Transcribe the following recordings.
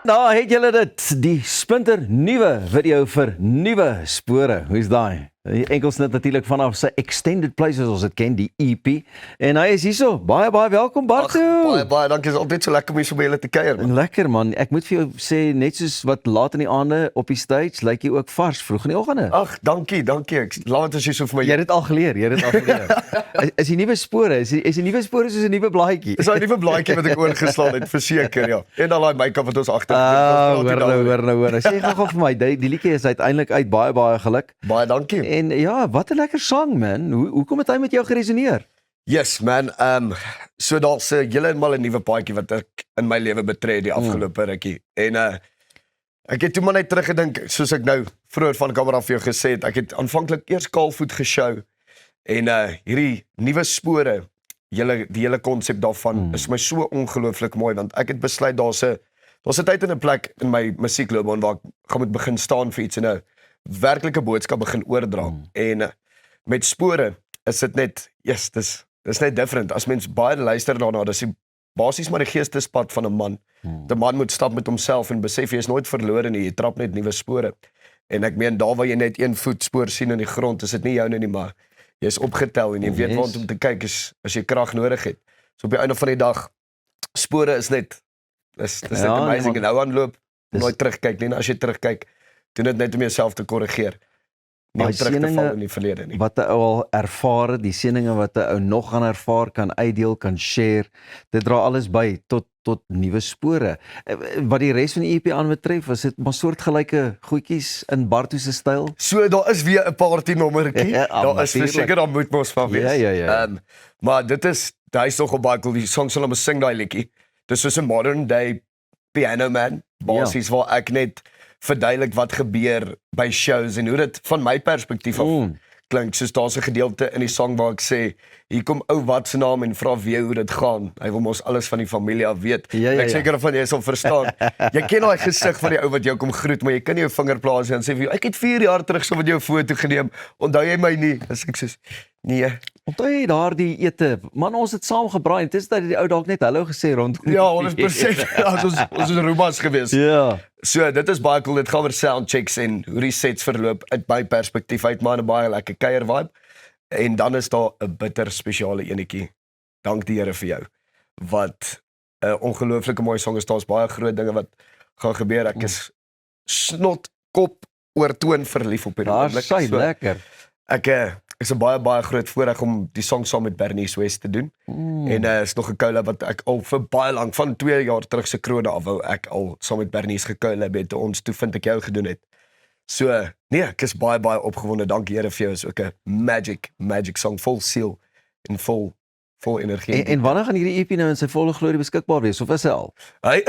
Nou, het julle dit, die splinter nuwe video vir nuwe spore. Hoe is daai? Die enkelsnit natuurlik vanaf sy Extended Play soos ons dit ken, die EP. En hy is hierso. Baie welkom Bartu. Baie dankie. Is altyd so lekker om hier so by julle te kuier, man. Lekker man. Ek moet vir jou sê, net soos wat laat in die aande op die stage, lyk jy ook vars vroeg in die oggende. Ag, dankie. Ek laat dit so vir my. Jy het dit al geleer, Is die nuwe spore, is die nuwe spore soos 'n nuwe blaadjie? Dis 'n nuwe blaadjie wat ek oorgeslaan het, verseker, ja. En dan daai make-up wat ons agter. Hoor. Sê gou vir my, die liedjie is uiteindelik uit, baie geluk. Baie dankie. En ja, wat 'n lekker sang man. Hoekom het hy met jou geresoneer? Yes man, so daar's 'n heeltemal 'n nuwe paadjie wat ek in my lewe betree die afgelope rukkie. En ek het toe maar net teruggedink, soos ek nou vroeër van kamera vir jou gesê het, ek het aanvanklik eers kaalvoet geshow en hierdie nuwe spore, die hele konsep daarvan is my so ongelooflik mooi, want ek het besluit daar's 'n tyd en 'n plek in my musiekloopbaan waar ek gaan moet begin staan vir iets en 'n werklike boodskap begin oordra. En met spore is dit net, yes, dis net different. As mens baie luister daarna, dis basies maar die geestespad van 'n man. 'n Man moet stap met homself en besef jy is nooit verlore nie, jy trap net nuwe spore. En ek meen daar waar jy net een voetspoor sien in die grond, is dit nie joune nie, maar jy is opgetel en jy weet waar om te kyk as jy krag nodig het. So op die einde van die dag, spore is net net amazing. En nou aanloop, nooit terugkyk nie. En as jy terugkyk, doen dit net om jouself te korrigeer. Nie om terug te val in die verlede nie. Wat 'n ou al ervaar het, die seëninge wat 'n ou nog gaan ervaar, kan uitdeel, kan share. Dit dra alles by tot nuwe spore. Wat die res van die EP aanbetref, was dit maar soortgelyke goedjies in Bartu se styl. So daar is weer 'n party nommertjie. Daar is verseker dan moet mos van wees. Ja. Maar hy is nogal baie cool. Die song sal hom sing daai liedjie. Dis soos 'n modern day piano man. Basies waar ek net verduidelik wat gebeur by shows en hoe dit van my perspektief af klink. Soos daar's 'n gedeelte in die song waar ek sê, hier kom ou wat se naam en vra weer hoe dit gaan. Hy wil mos alles van die familie af weet. Ek seker van jy sal verstaan. Jy ken daai gesig van die ou wat jou kom groet, maar jy kan nie jou vinger plaas en sê vir jou, ek het 4 jaar terug so met jou foto geneem. Onthou jy my nie? As ek sê, nee. Onthou jy daardie ete? Man, ons het saam gebraai. Dit is dat die ou dalk net hallo gesê rondom. Ja, 100%. Ons is Rumas gewees. Ja. So, dit is baie cool. Dit gaan oor soundchecks en hoe die sets verloop uit my perspektief uit, maar 'n baie lekker kuier vibe. En dan is daar 'n bitter spesiale enetjie. Dank die Here vir jou. Wat 'n ongelooflike mooi song is. Daar's baie groot dinge wat gaan gebeur. Ek is snot kop oor toon verlief op hierdie oomblik. Daar sy lekker. Ek is 'n baie groot voorreg om die song saam met Bernice West te doen. En is nog 'n collab wat ek al vir baie lank, van 2 jaar terug se krone af wou ek al saam met Bernice gekollab het, ons toe vind ek jou gedoen het. So, nee, ek is baie opgewonde. Dankie Here vir jou. Is ook 'n magic song, vol siel en vol energie. En wanneer gaan hierdie EP nou in sy volle glorie beskikbaar wees, of is hy al? Hy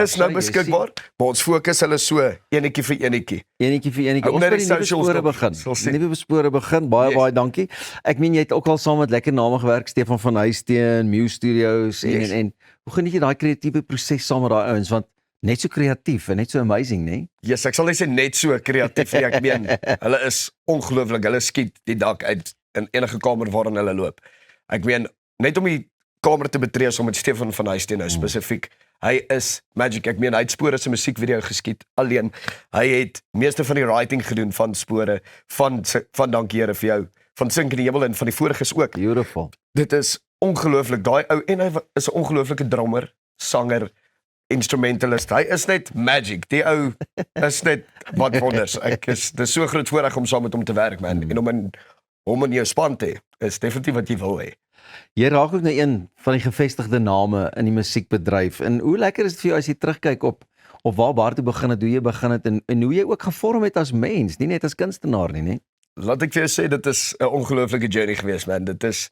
is nou beskikbaar, maar ons fokus hulle so enetjie vir enetjie. Enetjie vir enetjie. Ons Onder by die die nuwe socials spore nog, begin. sal sien. Die nuwe spore begin. Baie dankie. Ek meen jy het ook al saam met lekker name gewerk, Stefan van Huisteen, Muse Studios en hoe geniet jy daai kreatiewe proses saam met daai ouens, want net so kreatief en net so amazing, né? Yes, ek sal net sê net so kreatief nie. Ek meen, hulle is ongelooflik. Hulle skiet die dak uit in enige kamer waarin hulle loop. Ek meen, net om die kamer te betree saam met Stefan van Huisteen nou spesifiek. Hy is magic. Ek meen, hy het Spore se musiekvideo geskiet alleen. Hy het meeste van die writing gedoen van Spore, van Dankie Here vir jou, van Sink in die Hemel en van die voriges ook. Beautiful. Dit is ongelooflik. Daai ou, en hy is 'n ongelooflike drummer, sanger, instrumentalist. Hy is net magic. Die ou is net wat wonders. Dis so groot voorreg om saam met hom te werk, man. En om in jou span te hê, is definitief wat jy wil hê. Jy raak ook na een van die gevestigde name in die musiekbedryf. En hoe lekker is dit vir jou as jy terugkyk op waar Bartu begin het, hoe jy begin het en hoe jy ook gevorm het as mens, nie net as kunstenaar nie, né? Laat ek vir jou sê, dit is 'n ongelooflike journey geweest, man. Dit is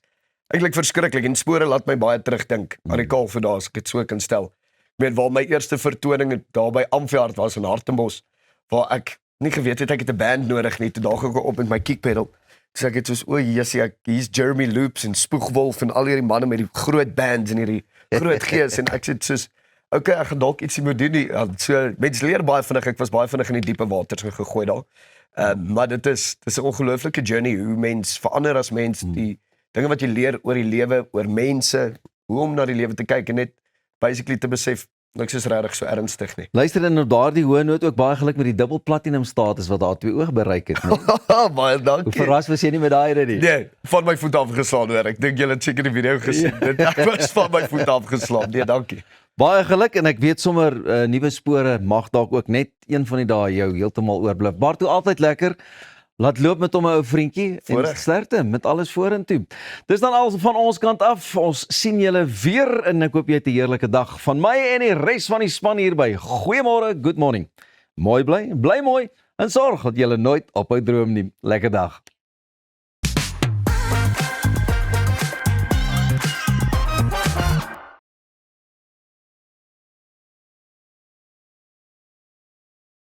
eintlik verskriklik en Spore laat my baie terugdink aan die Kaalvoet, as ek dit so kan stel. Ek weet waar my eerste vertoning daar by Amfiart was in Hartenbos, waar ek nie geweet het ek het 'n band nodig nie. Toe daag ek op met my kickpedal. So ek het soos, hier's Jeremy Loops en Spoegwolf en al hierdie manne met die groot bands en hierdie groot gees en ek sê soos, okay, ek gaan dalk ietsie moet doen nie. So mense leer baie vinnig, ek was baie vinnig in die diepe waters gegooi daar. Maar dit is 'n ongelooflike journey hoe mens verander as mens, die dinge wat jy leer oor die lewe, oor mense, hoe om na die lewe te kyk en net basically te besef Niks is regtig so ernstig nie. Luister en op daardie hoë noot ook baie geluk met die dubbel platinum status wat daar 2 oog bereik het. Nee? Baie Hoe dankie. verras was jy nie met daai nie? Nee, van my voet afgeslaan hoor. Ek dink julle het seker die video gesien. Dit was van my voet afgeslaan. Nee, dankie. Baie geluk en ek weet sommer nuwe spore mag dalk ook net een van die dae jou heeltemal oorblif. Bartu altyd lekker. Laat loop met hom 'n ou vriendjie en Voorreg. sterkte met alles vorentoe. Dis dan al van ons kant af. Ons sien julle weer en ek hoop jy het 'n heerlike dag. Van my en die res van die span hier by. Goeiemôre, good morning. Mooi bly, bly mooi en sorg dat jy nooit ophou droom nie. Lekker dag.